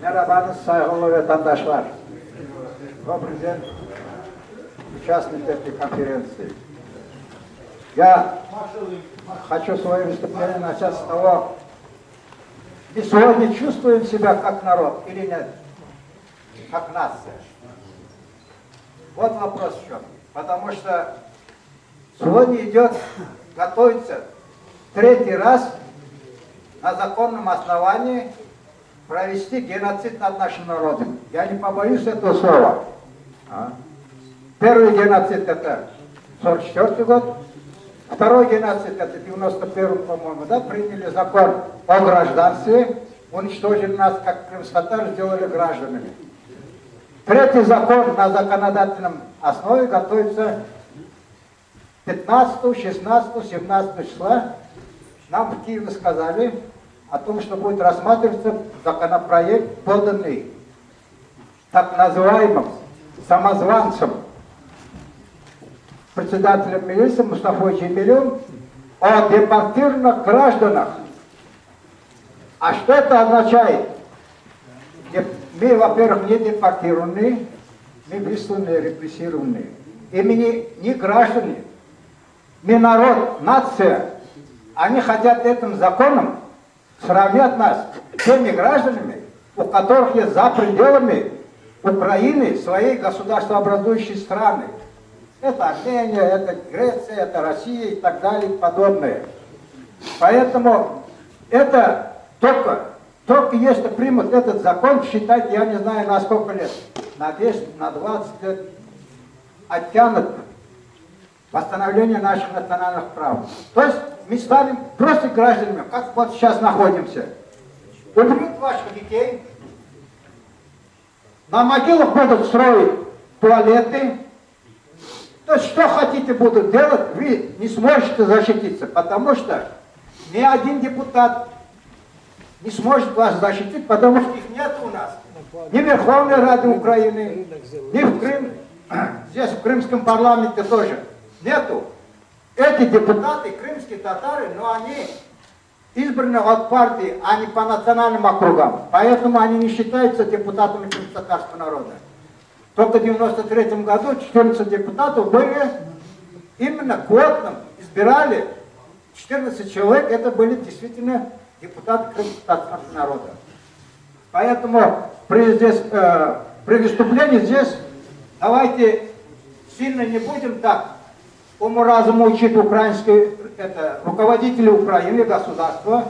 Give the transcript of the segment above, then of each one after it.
Merhabanız saygılı vatandaşlar. Добрый день, участники этой конференции. Я хочу свое выступление начать с того, мы сегодня чувствуем себя как народ или нет, как нация. Вот вопрос в чем. Потому что сегодня готовится третий раз на законном основании провести геноцид над нашим народом. Я не побоюсь этого слова. Первый геноцид это 44 год, второй геноцид это 91, по-моему, да, приняли закон о гражданстве, уничтожили нас как крымско-татар, сделали гражданами. Третий закон на законодательном основе готовится 15, 16, 17 числа. Нам в Киеве сказали о том, что будет рассматриваться законопроект, поданный так называемым самозванцем, председателем милиции Мустафой Джемилем, о депортированных гражданах. А что это означает? Мы, во-первых, не депортированные, мы высланные, репрессированные. И мы не граждане, мы народ, нация. Они хотят этим законом сравнять нас с теми гражданами, у которых есть за пределами Украины свои государствообразующие страны. Это Армения, это Греция, это Россия и так далее и подобное. Поэтому это только если примут этот закон, считайте, я не знаю на сколько лет, на 10, на 20 лет, оттянут восстановление наших национальных прав. То есть мы станем просто гражданами, как вот сейчас находимся. Убьют ваших детей, на могилах будут строить туалеты. То есть что хотите будут делать, вы не сможете защититься, потому что ни один депутат не сможет вас защитить, потому что их нет у нас. Ни в Верховной Раде Украины, ни в Крым, здесь в Крымском парламенте тоже нету. Эти депутаты, крымские татары, но они избраны от партии, а не по национальным округам. Поэтому они не считаются депутатами крымско-татарского народа. Только в 1993 году 14 депутатов были именно квотным, избирали 14 человек, это были действительно депутаты крымско-татарского народа. Поэтому при выступлении здесь давайте сильно не будем так уму-разуму учить руководителей Украины, государства,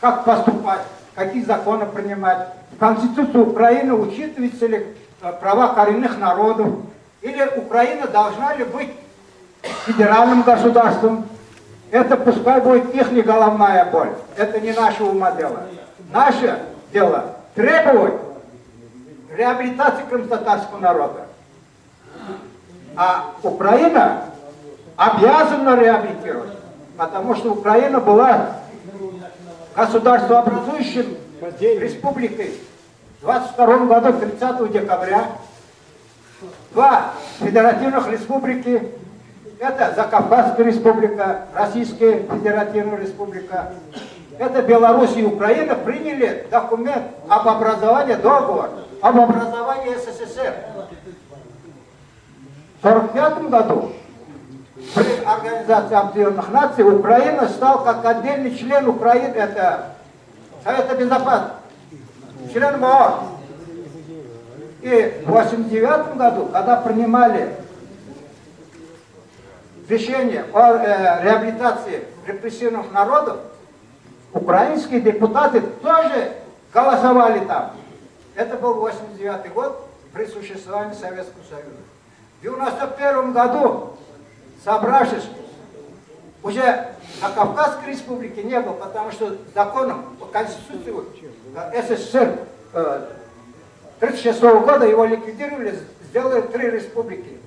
как поступать, какие законы принимать. В Конституции Украины учитываются ли права коренных народов, или Украина должна ли быть федеральным государством. Это пускай будет их головная боль. Это не наше умодело. Наше дело требовать реабилитации крымско-татарского народа. А Украина обязана реабилитировать, потому что Украина была государствообразующей республикой в 22 году, 30 декабря. Два федеративных республики, это Закавказская республика, Российская федеративная республика, это Беларусь и Украина приняли документ об образовании, договор об образовании СССР. В 1945 году при Организации Объединенных Наций Украина стала как отдельный член Украины, это Совета Безопасности, член МОО. И в 1989 году, когда принимали решение о реабилитации репрессированных народов, украинские депутаты тоже голосовали там. Это был 1989 год при существовании Советского Союза. В 1991 году, собравшись, уже на Кавказской республике не было, потому что законом по Конституции СССР 1936 года его ликвидировали, сделали 3 республики.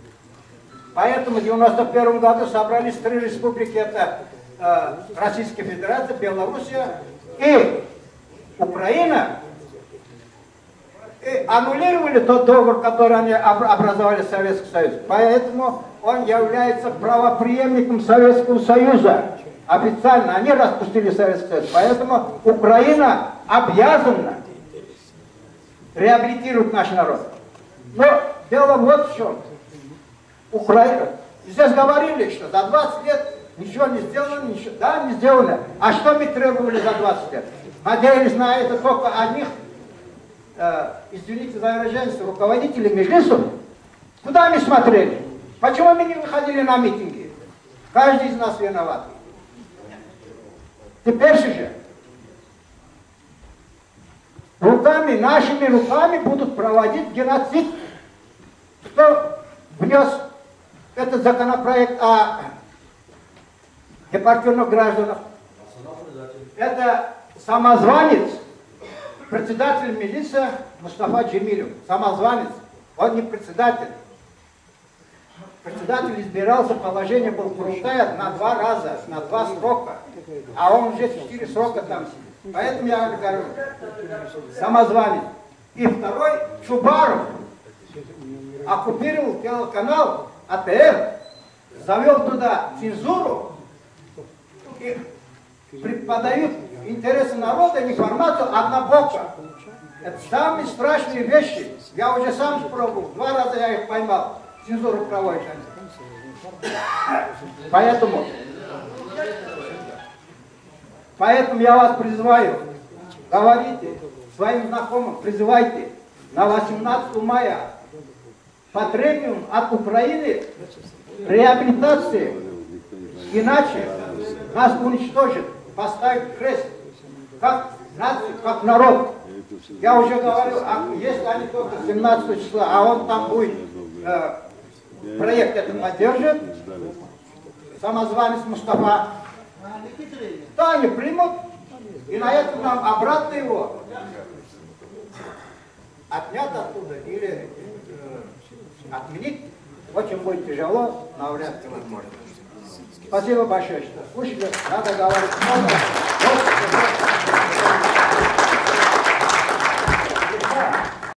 Поэтому в 1991 году собрались 3 республики, это Российская Федерация, Белоруссия и Украина. И аннулировали тот договор, который они образовали Советский Союз. Поэтому он является правопреемником Советского Союза. Официально они распустили Советский Союз. Поэтому Украина обязана реабилитирует наш народ. Но дело вот в чем. Украина. Здесь говорили, что за 20 лет ничего не сделано, ничего. Да, не сделано. А что мы требовали за 20 лет? Надеялись на это только одних, извините за выражение, руководителей Меджлисов. Куда мы смотрели? Почему мы не выходили на митинги? Каждый из нас виноват. Теперь же руками, нашими руками будут проводить геноцид. Кто внес этот законопроект о депортированных гражданах? Это самозванец, председатель милиции Мустафа Джемилев. Самозванец. Он не председатель. Председатель избирался, положение было крутое на 2 раза, на 2 срока. А он уже 4 срока там сидит. Поэтому я говорю, самозванец. И второй, Чубаров, оккупировал телеканал АТР, завел туда цензуру и преподают интересы народа информацию однобоко. Это самые страшные вещи. Я уже сам пробовал, 2 раза я их поймал. Цензуру проводит. Поэтому я вас призываю, говорите своим знакомым, призывайте на 18 мая по требованиям от Украины реабилитации, иначе нас уничтожат, поставят крест, как нацию, как народ. Я уже говорю, если они только 17 числа, а он там будет, проект это поддержит, самозванец Мустафа, то они примут, и на этом нам обратно его отнять оттуда или отменить. Очень будет тяжело, но вряд ли возможно. Спасибо большое, что слушали. Надо говорить много.